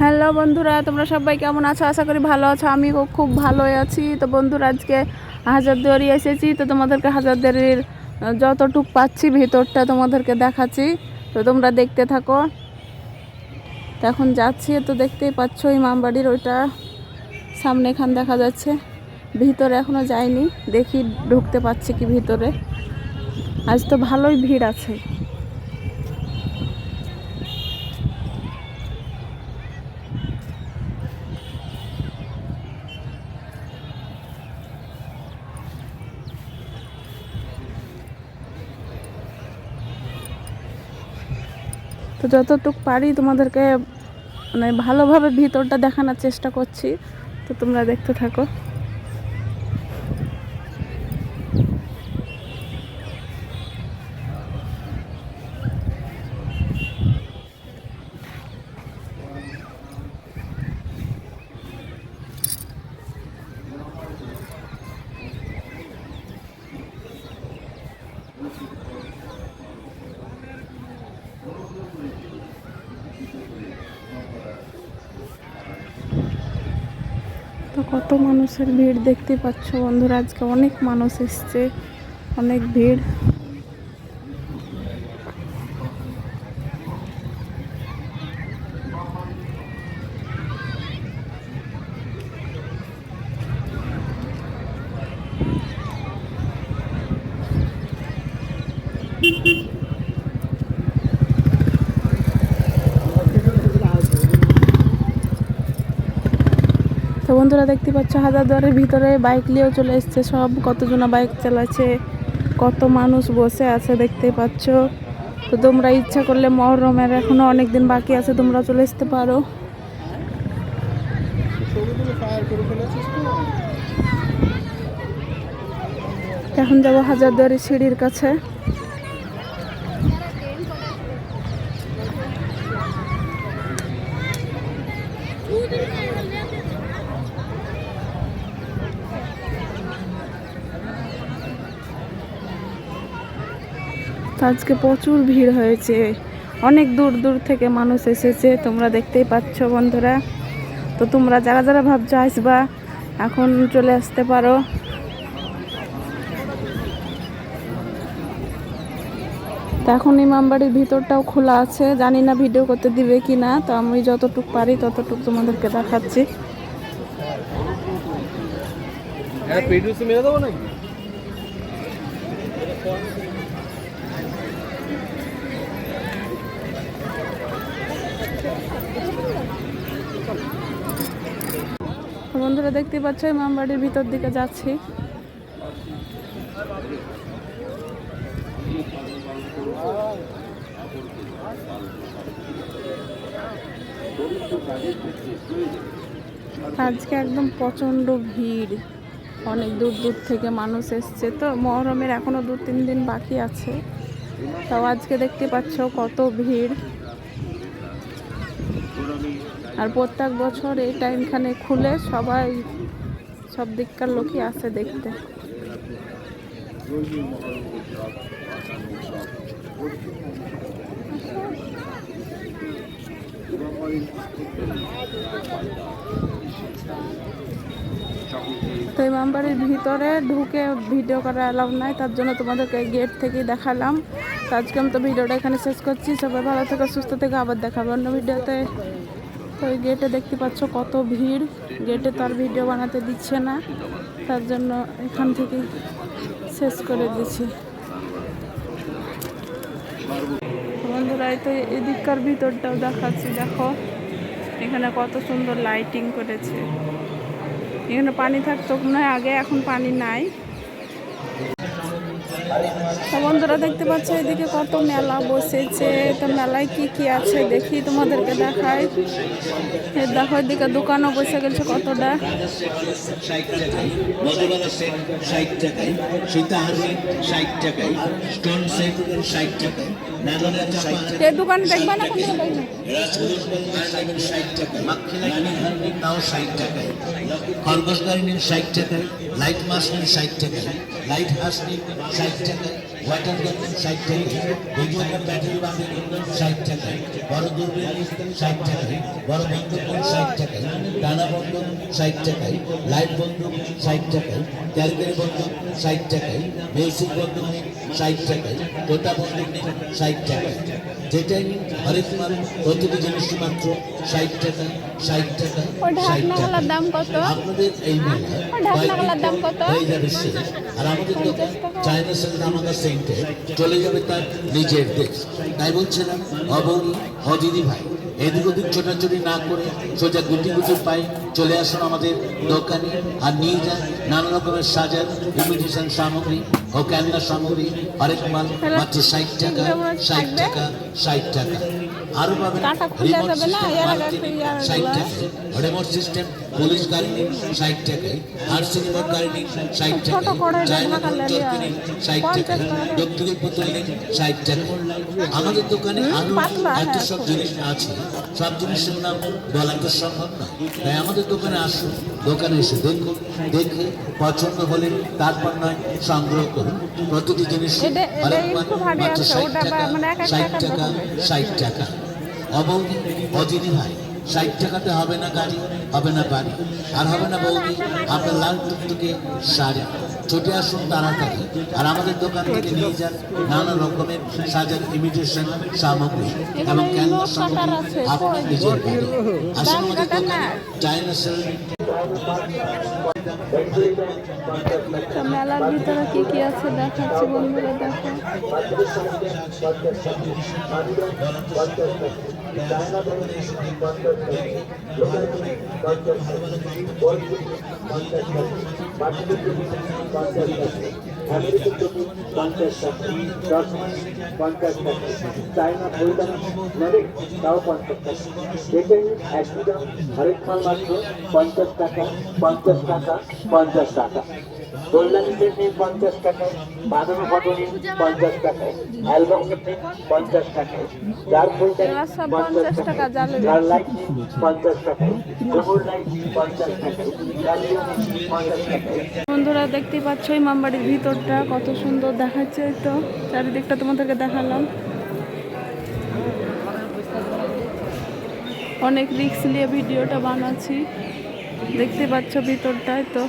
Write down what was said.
Hello বন্ধুরা, তোমরা সবাই কেমন আছো? আশা করি ভালো আছো। আমিও খুব ভালোই আছি। তো বন্ধুরা, আজকে হাজারদুয়ারি এসেছি। তো তোমাদেরকে হাজারদুয়ারির যতটুক পাচ্ছি ভিতরটা তোমাদেরকে দেখাচ্ছি। তো তোমরা দেখতে থাকো। তো এখন যাচ্ছি, তো দেখতেই পাচ্ছ ইমামবাড়ির ওইটা সামনে এখান দেখা যাচ্ছে। ভিতরে এখনো যাইনি, দেখি ঢুকতে পাচ্ছি কি ভিতরে। আজ তো ভালোই ভিড় আছে। তো যতটুকু পারি তোমাদেরকে মানে ভালোভাবে ভিতরটা দেখানোর চেষ্টা করছি। তো তোমরা দেখতে থাকো। তো কত মানুষের ভিড় দেখতে পাচ্ছ বন্ধুরা, আজকে অনেক মানুষ এসছে, অনেক ভিড়। তো বন্ধুরা দেখতে পাচ্ছ হাজারদুয়ারির ভিতরে বাইক নিয়েও চলে এসছে সব। কতজনা বাইক চালাচ্ছে, কত মানুষ বসে আছে দেখতে পাচ্ছ। তো তোমরা ইচ্ছা করলে মহরমের এখনো অনেক দিন বাকি আছে, তোমরা চলে আসতে পারো। এখন যাবো হাজারদুয়ারি সিঁড়ির কাছে। আজকে প্রচুর ভিড় হয়েছে, অনেক দূর দূর থেকে মানুষ এসেছে, তোমরা দেখতেই পাচ্ছ বন্ধুরা। তো তোমরা যারা যারা ভাবছো আসবা, এখন চলে আসতে পারো। তো এখন ইমামবাড়ির ভিতরটাও খোলা আছে, জানি না ভিডিও করতে দিবে কি না। তো আমি যতটুকু পারি ততটুকু তোমাদেরকে দেখাচ্ছি। বন্ধুরা দেখতে পাচ্ছ ইমামবাড়ির ভিতর দিকে যাচ্ছি। আজকে একদম প্রচন্ড ভিড়, অনেক দূর দূর থেকে মানুষ এসছে। তো মহরমের এখনো 2-3 দিন বাকি আছে, তাও আজকে দেখতে পাচ্ছ কত ভিড়। আর প্রত্যেক বছর এই টাইমখানে খুলে সবাই সব দিককার লোকই আসে দেখতে। তো ইমামবাড়ির ভিতরে ঢুকে ভিডিও করা অ্যালাউ নাই, তার জন্য তোমাদেরকে গেট থেকেই দেখালাম। তো আজকে আমি তো ভিডিওটা এখানে শেষ করছি। সবাই ভালো থেকে সুস্থ থেকে আবার দেখাবো অন্য ভিডিওতে। তো ওই গেটে দেখতে পাচ্ছ কত ভিড়, গেটে তো আর ভিডিও বানাতে দিচ্ছে না, তার জন্য এখান থেকে শেষ করে দিচ্ছি। বন্ধুরা এই তো এদিককার ভিতরটাও দেখাচ্ছি, দেখো এখানে কত সুন্দর লাইটিং করেছে। এখানে পানি থাকতো মনে হয় আগে, এখন পানি নাই। তো বন্ধুরা দেখতে পাচ্ছ এদিকে কত মেলা বসেছে। তো মেলায় কি কি আছে দেখি তোমাদেরকে দেখাই। দেখো এদিকে দোকানও বসে গেছে কতটা। এই দোকান দেখবা না? খরগোশ গাড়ি নিন 60 টাকায়, লাইট মাছ নিন 60 টাকায়, লাইট হাঁস নিন 60 টাকায়। ওয়াটার গান 60 টাকা, ভিডিও গান ব্যাটারি বাঁধে 60 টাকা, বড় দূরবীন 60 টাকা, বড় বন্দুক 60 টাকা, টানা বন্দুক 60 টাকায়, লাইট বন্দুক 60 টাকায়, ক্যালকারি বন্দুক 60 টাকায়, মিউজিক বন্দুক 60 টাকায়, টোটা বন্দুক 60 টাকায়। যেটাই হরেক মাল প্রতিটি জিনিস মাত্র 60 টাকা, 60 টাকা, ওই 60 ঢাকনাগুলোর টাকা। দাম কত? আপনাদের এই মেলা ওই ঢাকনাগুলোর দাম কত? হয়ে যাবে শেষ। আর আমাদের দোকান 50 টাকা। চায়না সেন্টার আমাদের সেন্টে চলে যাবে তার নিজের দেশ। তাই বলছিলাম অবনী অদিদি ভাই এদিক ওদিক ছোটাছুটি না করে সোজা গুটি গুটি পাই চলে আসুন আমাদের দোকানে আর নিয়ে যান নানা রকমের সাজার ইমিটেশন সামগ্রী ও ক্যামেরা সামগ্রী হরেক মাল মাত্র 60 টাকা, 60 টাকা, 60 টাকা। আরো পাবেন টাকা খুলে রিমোট যাবে না, সিস্টেম এর আগে মার্কেট একটা ইয়ার 60 গুলা। টাকায়, রিমোট সিস্টেম পুলিশ গাড়ি 60 টাকায়, আরসি রিমোট গাড়ি 60 ছোট টাকায়, করে চায়না ঢাকা লেগে চরকি 60 টাকায়, 50 টাকা। ডুগডুগি পুতুল 60 টাকায়। আমাদের দোকানে আরো পাতলা, এত হ্যাঁ, সব খুব। জিনিস আছে, সব জিনিসের নাম বলা তো সম্ভব না। তাই আমাদের দোকানে আসুন, দোকানে এসে দেখুন, দেখে পছন্দ হলে তারপর নয় সংগ্রহ করুন। প্রতিটি জিনিস এটা একটু ভারী মাত্র আছে, 60 ওটা টাকা, মানে এক এক 60 টাকার টাকা, দাম। 60 টাকা। অবৌদি অদিদি ভাই 60 টাকাতে হবে না গাড়ি, হবে না বাড়ি, আর হবে না বৌদি আপনার লাল টুকটুকে শাড়ি। ছুটে আসুন তাড়াতাড়ি আর আমাদের দোকান থেকে নিয়ে যান নানা রকমের সাজার ইমিটেশন সামগ্রী এবং এখানে ক্যানভাস লোক কাটার সামগ্রী আছে, আপনার নিজের বাড়ি। আসুন দাম আমাদের কাটার না। দোকানে চায়না সেল তো মেলার ভিতরে কি কি আছে দেখাচ্ছি বন্ধুরা, দেখো। চায়না ফুলদানি নদী তাও 50 টাকা। দেখবেন একই দাম হরেক মাল মাত্র 50 টাকা, 50 টাকা, 50 টাকা। গোল্ডানি সেট নিন 50 টাকায়, বাঁধানো ফটো নিন 50 টাকায়, অ্যালবাম সেট নিন 50 টাকায়, যার ফুলদানি এগুলা সব 50 50 টাকা, টাকায়, জ্বালানি। যার লাইট নিন 50 টাকায়, ডবল লাইট 50 টাকায়, ক্যালিও নিন 50 টাকায়। বন্ধুরা দেখতেই পাচ্ছ ইমামবাড়ির ভিতরটা কত সুন্দর দেখাচ্ছে, এই তো চারিদিকটা তোমাদেরকে দেখালাম। অনেক রিস্ক নিয়ে ভিডিওটা বানাচ্ছি, দেখতে পাচ্ছ ভিতরটায় তো।